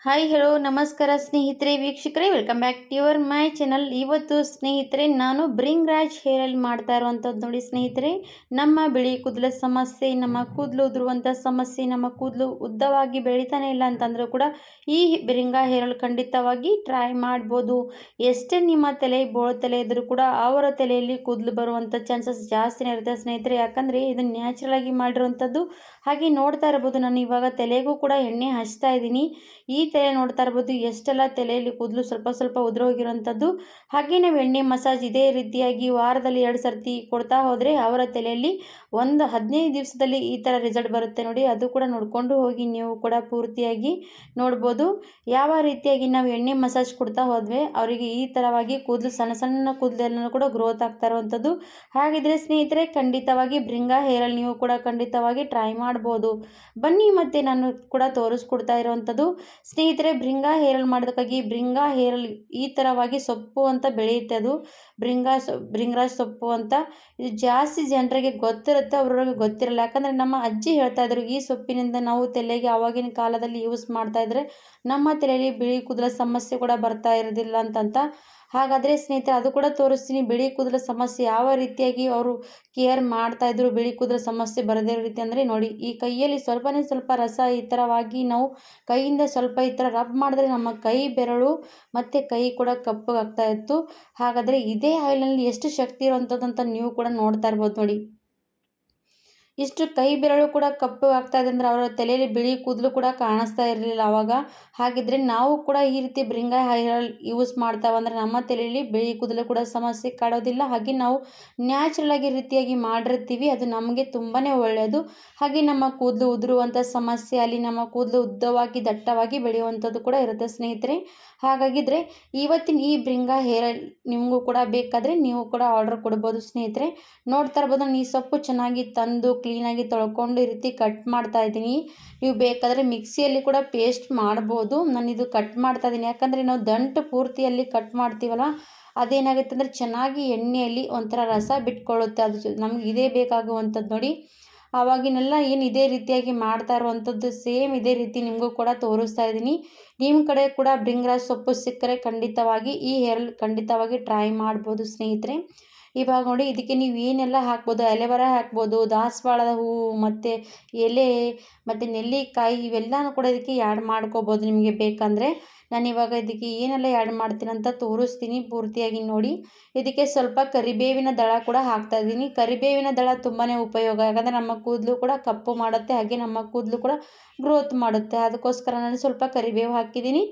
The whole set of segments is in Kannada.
ಹಾಯ್ ಹಲೋ ನಮಸ್ಕಾರ ಸ್ನೇಹಿತರೆ ವೀಕ್ಷಕರೇ welcome back to your my channel. ಇವತ್ತು ಸ್ನೇಹಿತರೆ ನಾನು ಬ್ರಿಂಗ್ ರಾಜ್ ಹೇರ್ ಆಯಿಲ್ ಮಾಡ್ತಾ ಇರುವಂಥದ್ದು ನೋಡಿ ಸ್ನೇಹಿತರೆ. ನಮ್ಮ ಬಿಳಿ ಕೂದಲ ಸಮಸ್ಯೆ, ನಮ್ಮ ಕೂದಲು ಉದುರುವಂಥ ಸಮಸ್ಯೆ, ನಮ್ಮ ಕೂದಲು ಉದ್ದವಾಗಿ ಬೆಳೀತಾನೆ ಇಲ್ಲ ಅಂತಂದರೂ ಕೂಡ ಈ ಬ್ರಿಂಗಾ ಹೇರ್ ಆಯಿಲ್ ಖಂಡಿತವಾಗಿ ಟ್ರೈ ಮಾಡ್ಬೋದು. ಎಷ್ಟೇ ನಿಮ್ಮ ತಲೆ ಬೋಳು ತಲೆ ಇದ್ದರೂ ಕೂಡ ಅವರ ತಲೆಯಲ್ಲಿ ಕೂದಲು ಬರುವಂಥ ಚಾನ್ಸಸ್ ಜಾಸ್ತಿನೇ ಇರುತ್ತೆ ಸ್ನೇಹಿತರೆ. ಯಾಕಂದರೆ ಇದು ನ್ಯಾಚುರಲ್ ಆಗಿ ಮಾಡಿರುವಂಥದ್ದು. ಹಾಗೆ ನೋಡ್ತಾ ಇರ್ಬೋದು, ನಾನು ಇವಾಗ ತಲೆಗೂ ಕೂಡ ಎಣ್ಣೆ ಹಚ್ತಾ ಇದ್ದೀನಿ. ಈ ತಲೆ ನೋಡ್ತಾ ಇರ್ಬೋದು ಎಷ್ಟೆಲ್ಲ ತಲೆಯಲ್ಲಿ ಕೂದಲು ಸ್ವಲ್ಪ ಸ್ವಲ್ಪ ಉದುರೋಗಿರೋಂಥದ್ದು. ಹಾಗೆ ನಾವು ಎಣ್ಣೆ ಮಸಾಜ್ ಇದೇ ರೀತಿಯಾಗಿ ವಾರದಲ್ಲಿ 2 ಸರ್ತಿ ಕೊಡ್ತಾ ಹೋದರೆ ಅವರ ತಲೆಯಲ್ಲಿ ಒಂದು 15 ದಿವಸದಲ್ಲಿ ಈ ಥರ ರಿಸಲ್ಟ್ ಬರುತ್ತೆ ನೋಡಿ. ಅದು ಕೂಡ ನೋಡಿಕೊಂಡು ಹೋಗಿ ನೀವು ಕೂಡ ಪೂರ್ತಿಯಾಗಿ ನೋಡ್ಬೋದು. ಯಾವ ರೀತಿಯಾಗಿ ನಾವು ಎಣ್ಣೆ ಮಸಾಜ್ ಕೊಡ್ತಾ ಹೋದ್ವಿ ಅವರಿಗೆ ಈ ಥರವಾಗಿ ಕೂದಲು ಸಣ್ಣ ಸಣ್ಣ ಕೂದಲೆಲ್ಲ ಕೂಡ ಗ್ರೋತ್ ಆಗ್ತಾ ಇರುವಂಥದ್ದು. ಹಾಗಿದ್ರೆ ಸ್ನೇಹಿತರೆ ಖಂಡಿತವಾಗಿ ಬ್ರಿಂಗಾ ಹೇರ್ ಆಯಿಲ್ ನೀವು ಕೂಡ ಖಂಡಿತವಾಗಿ ಟ್ರೈ ಮಾಡ್ಬೋದು. ಬನ್ನಿ ಮತ್ತೆ ನಾನು ಕೂಡ ತೋರಿಸ್ಕೊಡ್ತಾ ಇರುವಂಥದ್ದು. ಸ್ನೇಹಿತರೆ Bringha hair oil ಮಾಡೋದಕ್ಕಾಗಿ Bringha hair oil ಈ ಥರವಾಗಿ ಸೊಪ್ಪು ಅಂತ ಬೆಳೆಯುತ್ತೆ. ಅದು ಬ್ರಿಂಗರಾಜ್ ಸೊಪ್ಪು ಅಂತ. ಇದು ಜಾಸ್ತಿ ಜನರಿಗೆ ಗೊತ್ತಿರುತ್ತೆ, ಅವ್ರವ್ರಿಗೆ ಗೊತ್ತಿರಲ್ಲ. ಯಾಕಂದರೆ ನಮ್ಮ ಅಜ್ಜಿ ಹೇಳ್ತಾ ಇದ್ರು ಈ ಸೊಪ್ಪಿನಿಂದ ನಾವು ತಲೆಗೆ ಆವಾಗಿನ ಕಾಲದಲ್ಲಿ ಯೂಸ್ ಮಾಡ್ತಾ ಇದ್ರೆ ನಮ್ಮ ತಲೆಯಲ್ಲಿ ಬಿಳಿ ಕೂದಲ ಸಮಸ್ಯೆ ಕೂಡ ಬರ್ತಾ ಇರೋದಿಲ್ಲ ಅಂತಂತ. ಹಾಗಾದರೆ ಸ್ನೇಹಿತರೆ ಅದು ಕೂಡ ತೋರಿಸ್ತೀನಿ. ಬಿಳಿ ಕೂದಲ ಸಮಸ್ಯೆ ಯಾವ ರೀತಿಯಾಗಿ ಅವರು ಕೇರ್ ಮಾಡ್ತಾಯಿದ್ರು ಬಿಳಿ ಕೂದಲ ಸಮಸ್ಯೆ ಬರದೇ ಇರೋ ರೀತಿ ಅಂದರೆ ನೋಡಿ, ಈ ಕೈಯಲ್ಲಿ ಸ್ವಲ್ಪನೇ ಸ್ವಲ್ಪ ರಸ ಈ ಥರವಾಗಿ ನಾವು ಕೈಯಿಂದ ಸ್ವಲ್ಪ ಈ ಥರ ರಬ್ ಮಾಡಿದ್ರೆ ನಮ್ಮ ಕೈ ಬೆರಳು ಮತ್ತು ಕೈ ಕೂಡ ಕಪ್ಪಗಾಗ್ತಾ ಇತ್ತು. ಹಾಗಾದರೆ ಇದೇ ಆಯಿಲ್ನಲ್ಲಿ ಎಷ್ಟು ಶಕ್ತಿ ಇರುವಂಥದ್ದು ಅಂತ ನೀವು ಕೂಡ ನೋಡ್ತಾ ಇರ್ಬೋದು ನೋಡಿ. ಇಷ್ಟು ಕೈ ಬೆರಳು ಕೂಡ ಕಪ್ಪು ಆಗ್ತಾ ಇದೆ ಅಂದರೆ ಅವರ ತಲೆಯಲ್ಲಿ ಬಿಳಿ ಕೂದಲು ಕೂಡ ಕಾಣಿಸ್ತಾ ಇರಲಿಲ್ಲ ಆವಾಗ. ಹಾಗಿದ್ರೆ ನಾವು ಕೂಡ ಈ ರೀತಿ ಬ್ರಿಂಗಾ ಹೇರ್ ಆಯಿಲ್ ಯೂಸ್ ಮಾಡ್ತಾವಂದ್ರೆ ನಮ್ಮ ತಲೆಯಲ್ಲಿ ಬಿಳಿ ಕೂದಲು ಕೂಡ ಸಮಸ್ಯೆ ಕಾಡೋದಿಲ್ಲ. ಹಾಗೆ ನಾವು ನ್ಯಾಚುರಲ್ ಆಗಿ ರೀತಿಯಾಗಿ ಮಾಡಿರ್ತೀವಿ, ಅದು ನಮಗೆ ತುಂಬಾ ಒಳ್ಳೆಯದು. ಹಾಗೆ ನಮ್ಮ ಕೂದಲು ಉದುರುವಂಥ ಸಮಸ್ಯೆ, ಅಲ್ಲಿ ನಮ್ಮ ಕೂದಲು ಉದ್ದವಾಗಿ ದಟ್ಟವಾಗಿ ಬೆಳೆಯುವಂಥದ್ದು ಕೂಡ ಇರುತ್ತೆ ಸ್ನೇಹಿತರೆ. ಹಾಗಾಗಿದ್ರೆ ಇವತ್ತಿನ ಈ ಬ್ರಿಂಗಾ ಹೇರ್ ಆಯಿಲ್ ನಿಮಗೂ ಕೂಡ ಬೇಕಾದರೆ ನೀವು ಕೂಡ ಆರ್ಡರ್ ಕೊಡ್ಬೋದು ಸ್ನೇಹಿತರೆ. ನೋಡ್ತಾ ಇರ್ಬೋದು ನಾನು ಈ ಸೊಪ್ಪು ಚೆನ್ನಾಗಿ ತಂದು ಕ್ಲೀನಾಗಿ ತೊಳ್ಕೊಂಡು ಈ ರೀತಿ ಕಟ್ ಮಾಡ್ತಾ ಇದ್ದೀನಿ. ನೀವು ಬೇಕಾದರೆ ಮಿಕ್ಸಿಯಲ್ಲಿ ಕೂಡ ಪೇಸ್ಟ್ ಮಾಡ್ಬೋದು. ನಾನಿದು ಕಟ್ ಮಾಡ್ತಾ ಇದ್ದೀನಿ ಯಾಕಂದರೆ ನಾವು ದಂಟು ಪೂರ್ತಿಯಲ್ಲಿ ಕಟ್ ಮಾಡ್ತೀವಲ್ಲ, ಅದೇನಾಗುತ್ತೆ ಅಂದರೆ ಚೆನ್ನಾಗಿ ಎಣ್ಣೆಯಲ್ಲಿ ಒಂಥರ ರಸ ಬಿಟ್ಕೊಳ್ಳುತ್ತೆ. ಅದು ನಮ್ಗೆ ಇದೇ ಬೇಕಾಗುವಂಥದ್ದು ನೋಡಿ. ಆವಾಗಿನೆಲ್ಲ ಏನು ಇದೇ ರೀತಿಯಾಗಿ ಮಾಡ್ತಾ ಇರುವಂಥದ್ದು ಸೇಮ್ ಇದೇ ರೀತಿ ನಿಮಗೂ ಕೂಡ ತೋರಿಸ್ತಾ ಇದ್ದೀನಿ. ನಿಮ್ಮ ಕಡೆ ಕೂಡ ಬ್ರಿಂಗರಾಜ್ ಸೊಪ್ಪು ಸಿಕ್ಕರೆ ಖಂಡಿತವಾಗಿ ಈ ಹೇರ್ ಆಯಿಲ್ ಖಂಡಿತವಾಗಿ ಟ್ರೈ ಮಾಡ್ಬೋದು ಸ್ನೇಹಿತರೆ. ಇವಾಗ ನೋಡಿ ಇದಕ್ಕೆ ನೀವು ಏನೆಲ್ಲ ಹಾಕ್ಬೋದು, ಎಲೆವರ ಹಾಕ್ಬೋದು, ದಾಸವಾಳದ ಹೂವು ಮತ್ತು ಎಲೆ ಮತ್ತು ನೆಲ್ಲಿಕಾಯಿ ಇವೆಲ್ಲನೂ ಕೂಡ ಇದಕ್ಕೆ ಆ್ಯಡ್ ಮಾಡ್ಕೋಬೋದು ನಿಮಗೆ ಬೇಕಂದರೆ. ನಾನಿವಾಗ ಇದಕ್ಕೆ ಏನೆಲ್ಲ ಆ್ಯಡ್ ಮಾಡ್ತೀನಿ ಅಂತ ತೋರಿಸ್ತೀನಿ ಪೂರ್ತಿಯಾಗಿ ನೋಡಿ. ಇದಕ್ಕೆ ಸ್ವಲ್ಪ ಕರಿಬೇವಿನ ದಳ ಕೂಡ ಹಾಕ್ತಾಯಿದ್ದೀನಿ. ಕರಿಬೇವಿನ ದಳ ತುಂಬಾ ಉಪಯೋಗ, ಯಾಕಂದರೆ ನಮ್ಮ ಕೂದಲು ಕೂಡ ಕಪ್ಪು ಮಾಡುತ್ತೆ, ಹಾಗೆ ನಮ್ಮ ಕೂದಲು ಕೂಡ ಗ್ರೋತ್ ಮಾಡುತ್ತೆ. ಅದಕ್ಕೋಸ್ಕರ ನಾನು ಸ್ವಲ್ಪ ಕರಿಬೇವು ಹಾಕಿದ್ದೀನಿ.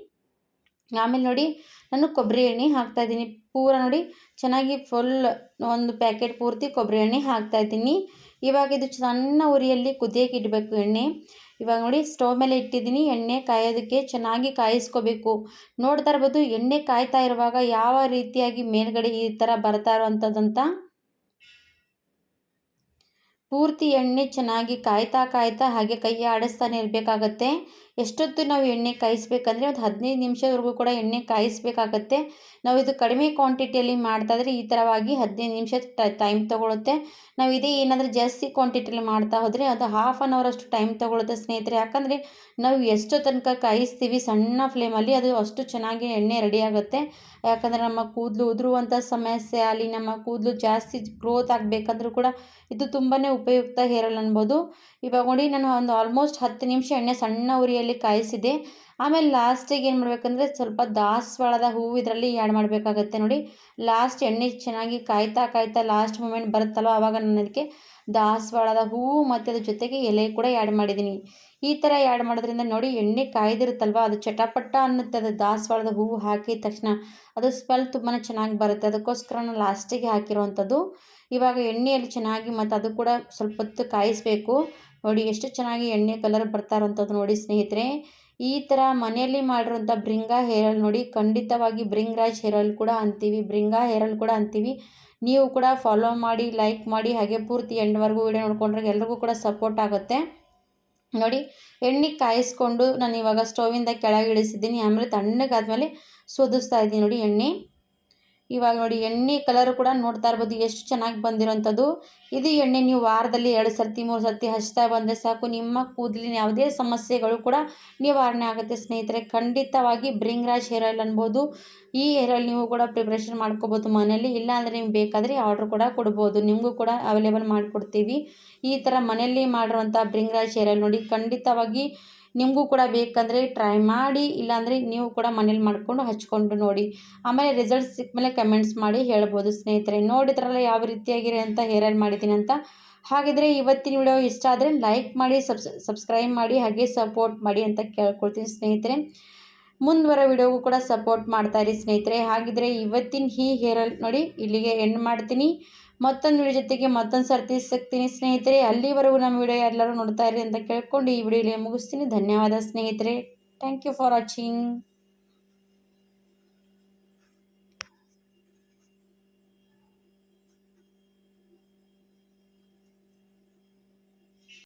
ಆಮೇಲೆ ನೋಡಿ ನಾನು ಕೊಬ್ಬರಿ ಎಣ್ಣೆ ಹಾಕ್ತಾಯಿದ್ದೀನಿ. ಪೂರ ನೋಡಿ ಚೆನ್ನಾಗಿ ಫುಲ್ ಒಂದು ಪ್ಯಾಕೆಟ್ ಪೂರ್ತಿ ಕೊಬ್ಬರಿ ಎಣ್ಣೆ ಹಾಕ್ತಾಯಿದ್ದೀನಿ. ಇವಾಗ ಇದು ಸಣ್ಣ ಉರಿಯಲ್ಲಿ ಕುದಿಯೋಕೆ ಇಡಬೇಕು ಎಣ್ಣೆ. ಇವಾಗ ನೋಡಿ ಸ್ಟವ್ ಮೇಲೆ ಇಟ್ಟಿದ್ದೀನಿ. ಎಣ್ಣೆ ಕಾಯೋದಕ್ಕೆ ಚೆನ್ನಾಗಿ ಕಾಯಿಸ್ಕೋಬೇಕು. ನೋಡ್ತಾ ಇರ್ಬೋದು ಎಣ್ಣೆ ಕಾಯ್ತಾ ಇರುವಾಗ ಯಾವ ರೀತಿಯಾಗಿ ಮೇಲ್ಗಡೆ ಈ ಥರ ಬರ್ತಾ ಇರುವಂಥದ್ದಂತ. ಪೂರ್ತಿ ಎಣ್ಣೆ ಚೆನ್ನಾಗಿ ಕಾಯ್ತಾ ಕಾಯ್ತಾ ಹಾಗೆ ಕೈ ಆಡಿಸ್ತಾನೆ ಇರಬೇಕಾಗತ್ತೆ. ಎಷ್ಟೊತ್ತು ನಾವು ಎಣ್ಣೆ ಕಾಯಿಸ್ಬೇಕಂದ್ರೆ ಒಂದು 15 ನಿಮಿಷದವರೆಗೂ ಕೂಡ ಎಣ್ಣೆ ಕಾಯಿಸ್ಬೇಕಾಗತ್ತೆ. ನಾವು ಇದು ಕಡಿಮೆ ಕ್ವಾಂಟಿಟಿಯಲ್ಲಿ ಮಾಡ್ತಾ ಇದ್ರೆ ಈ ಥರವಾಗಿ 15 ನಿಮಿಷ ಟೈಮ್ ತೊಗೊಳುತ್ತೆ. ನಾವು ಇದೇ ಏನಾದರೂ ಜಾಸ್ತಿ ಕ್ವಾಂಟಿಟಿಯಲ್ಲಿ ಮಾಡ್ತಾ ಹೋದರೆ ಅದು ಹಾಫ್ ಆನ್ ಅವರ್ ಅಷ್ಟು ಟೈಮ್ ತೊಗೊಳುತ್ತೆ ಸ್ನೇಹಿತರೆ. ಯಾಕಂದರೆ ನಾವು ಎಷ್ಟು ತನಕ ಕಾಯಿಸ್ತೀವಿ ಸಣ್ಣ ಫ್ಲೇಮಲ್ಲಿ ಅದು ಅಷ್ಟು ಚೆನ್ನಾಗಿ ಎಣ್ಣೆ ರೆಡಿ ಆಗುತ್ತೆ. ಯಾಕಂದರೆ ನಮ್ಮ ಕೂದಲು ಉದುರುವಂಥ ಸಮಸ್ಯೆ, ಅಲ್ಲಿ ನಮ್ಮ ಕೂದಲು ಜಾಸ್ತಿ ಗ್ರೋತ್ ಆಗಬೇಕಂದ್ರೂ ಕೂಡ ಇದು ತುಂಬಾ ಉಪಯುಕ್ತ ಹೇರ್ ಆಯಿಲ್ ಅನ್ಬೋದು. ಇವಾಗ ನೋಡಿ ನಾನು ಒಂದು ಆಲ್ಮೋಸ್ಟ್ 10 ನಿಮಿಷ ಎಣ್ಣೆ ಸಣ್ಣ ಉರಿಯಲ್ಲಿ ಕಾಯಿಸಿದೆ. ಆಮೇಲೆ ಲಾಸ್ಟಿಗೆ ಏನು ಮಾಡಬೇಕಂದ್ರೆ ಸ್ವಲ್ಪ ದಾಸವಾಳದ ಹೂವು ಇದರಲ್ಲಿ ಆ್ಯಡ್ ಮಾಡಬೇಕಾಗತ್ತೆ ನೋಡಿ. ಲಾಸ್ಟ್ ಎಣ್ಣೆ ಚೆನ್ನಾಗಿ ಕಾಯ್ತಾ ಕಾಯ್ತಾ ಲಾಸ್ಟ್ ಮೂಮೆಂಟ್ ಬರುತ್ತಲ್ವ ಆವಾಗ ನಾನು ಅದಕ್ಕೆ ದಾಸವಾಳದ ಹೂವು ಮತ್ತು ಅದ್ರ ಜೊತೆಗೆ ಎಲೆ ಕೂಡ ಆ್ಯಡ್ ಮಾಡಿದ್ದೀನಿ. ಈ ಥರ ಆ್ಯಡ್ ಮಾಡೋದ್ರಿಂದ ನೋಡಿ ಎಣ್ಣೆ ಕಾಯ್ದಿರುತ್ತಲ್ವ ಅದು ಚಟಪಟ ಅನ್ನುತ್ತೆ. ಅದು ದಾಸವಾಳದ ಹೂವು ಹಾಕಿದ ತಕ್ಷಣ ಅದು ಸ್ಮೆಲ್ ತುಂಬಾ ಚೆನ್ನಾಗಿ ಬರುತ್ತೆ. ಅದಕ್ಕೋಸ್ಕರ ನಾನು ಲಾಸ್ಟಿಗೆ ಹಾಕಿರೋವಂಥದ್ದು. ಇವಾಗ ಎಣ್ಣೆಯಲ್ಲಿ ಚೆನ್ನಾಗಿ ಮತ್ತು ಅದು ಕೂಡ ಸ್ವಲ್ಪ ಹೊತ್ತು ಕಾಯಿಸಬೇಕು. ನೋಡಿ ಎಷ್ಟು ಚೆನ್ನಾಗಿ ಎಣ್ಣೆ ಕಲರ್ ಬರ್ತಾ ಇರೋವಂಥದ್ದು ನೋಡಿ ಸ್ನೇಹಿತರೆ. ಈ ಥರ ಮನೆಯಲ್ಲಿ ಮಾಡಿರೋಂಥ ಬ್ರಿಂಗಾ ಹೇರ್ ಆಯಿಲ್ ನೋಡಿ ಖಂಡಿತವಾಗಿ ಬ್ರಿಂಗರಾಜ್ ಹೇರ್ ಆಯಿಲ್ ಕೂಡ ಅಂತೀವಿ, ಬ್ರಿಂಗಾ ಹೇರ್ ಆಯಿಲ್ ಕೂಡ ಅಂತೀವಿ. ನೀವು ಕೂಡ ಫಾಲೋ ಮಾಡಿ, ಲೈಕ್ ಮಾಡಿ, ಹಾಗೆ ಪೂರ್ತಿ ಎಂಡ್ವರೆಗೂ ವಿಡಿಯೋ ನೋಡ್ಕೊಂಡ್ರೆ ಎಲ್ರಿಗೂ ಕೂಡ ಸಪೋರ್ಟ್ ಆಗುತ್ತೆ ನೋಡಿ. ಎಣ್ಣೆ ಕಾಯಿಸ್ಕೊಂಡು ನಾನು ಇವಾಗ ಸ್ಟೋವಿಂದ ಕೆಳಗೆ ಇಳಿಸಿದ್ದೀನಿ. ಆಮೇಲೆ ತಣ್ಣಗಾದ್ಮೇಲೆ ಸೋದಿಸ್ತಾ ಇದ್ದೀನಿ ನೋಡಿ ಎಣ್ಣೆ. ಇವಾಗ ನೋಡಿ ಎಣ್ಣೆ ಕಲರ್ ಕೂಡ ನೋಡ್ತಾ ಇರ್ಬೋದು ಎಷ್ಟು ಚೆನ್ನಾಗಿ ಬಂದಿರೋಂಥದ್ದು. ಇದು ಎಣ್ಣೆ ನೀವು ವಾರದಲ್ಲಿ 2 ಸರ್ತಿ 3 ಸರ್ತಿ ಹಚ್ತಾ ಬಂದರೆ ಸಾಕು, ನಿಮ್ಮ ಕೂದಲಿನ ಯಾವುದೇ ಸಮಸ್ಯೆಗಳು ಕೂಡ ನಿವಾರಣೆ ಆಗುತ್ತೆ ಸ್ನೇಹಿತರೆ. ಖಂಡಿತವಾಗಿ ಬ್ರಿಂಗ್ರಾಜ್ ಹೇರ್ ಆಯಿಲ್ ಅನ್ಬೋದು. ಈ ಹೇರ್ ಆಯಿಲ್ ನೀವು ಕೂಡ ಪ್ರಿಪ್ರೇಷನ್ ಮಾಡ್ಕೋಬೋದು ಮನೆಯಲ್ಲಿ. ಇಲ್ಲಾಂದರೆ ನಿಮ್ಗೆ ಬೇಕಾದರೆ ಆರ್ಡ್ರ್ ಕೂಡ ಕೊಡ್ಬೋದು, ನಿಮಗೂ ಕೂಡ ಅವೈಲೇಬಲ್ ಮಾಡಿಕೊಡ್ತೀವಿ. ಈ ಥರ ಮನೆಯಲ್ಲಿ ಮಾಡಿರುವಂಥ ಬ್ರಿಂಗ್ರಾಜ್ ಹೇರ್ ಆಯಿಲ್ ನೋಡಿ, ಖಂಡಿತವಾಗಿ ನಿಮಗೂ ಕೂಡ ಬೇಕಂದರೆ ಟ್ರೈ ಮಾಡಿ, ಇಲ್ಲಾಂದರೆ ನೀವು ಕೂಡ ಮನೇಲಿ ಮಾಡಿಕೊಂಡು ಹಚ್ಕೊಂಡು ನೋಡಿ. ಆಮೇಲೆ ರಿಸಲ್ಟ್ ಸಿಕ್ಕಮೇಲೆ ಕಮೆಂಟ್ಸ್ ಮಾಡಿ ಹೇಳ್ಬೋದು ಸ್ನೇಹಿತರೆ. ನೋಡಿದ್ರಲ್ಲ ಯಾವ ರೀತಿಯಾಗಿರೋ ಅಂತ ಹೇರ್ ಆಯಿಲ್ ಮಾಡಿದ್ದೀನಿ ಅಂತ. ಹಾಗಿದ್ರೆ ಇವತ್ತಿನ ವಿಡಿಯೋ ಇಷ್ಟ ಆದರೆ ಲೈಕ್ ಮಾಡಿ, ಸಬ್ಸ್ಕ್ರೈಬ್ ಮಾಡಿ, ಹಾಗೆ ಸಪೋರ್ಟ್ ಮಾಡಿ ಅಂತ ಕೇಳ್ಕೊಳ್ತೀನಿ ಸ್ನೇಹಿತರೆ. ಮುಂದುವರೋ ವಿಡಿಯೋಗೂ ಕೂಡ ಸಪೋರ್ಟ್ ಮಾಡ್ತಾಯಿರಿ ಸ್ನೇಹಿತರೆ. ಹಾಗಿದ್ರೆ ಇವತ್ತಿನ ಈ ಹೇರ್ ಆಯಿಲ್ ನೋಡಿ ಇಲ್ಲಿಗೆ ಎಂಡ್ ಮಾಡ್ತೀನಿ. ಮತ್ತೊಂದು ವಿಡಿಯೋ ಜೊತೆಗೆ ಮತ್ತೊಂದು ಸರ್ತಿ ಸಿಗ್ತೀನಿ ಸ್ನೇಹಿತರೆ. ಅಲ್ಲಿವರೆಗೂ ನಮ್ಮ ವಿಡಿಯೋ ಎಲ್ಲರೂ ನೋಡ್ತಾ ಇರಿ ಅಂತ ಕೇಳ್ಕೊಂಡು ಈ ವಿಡಿಯೋ ಮುಗಿಸ್ತೀನಿ. ಧನ್ಯವಾದ ಸ್ನೇಹಿತರೆ. Thank you for watching.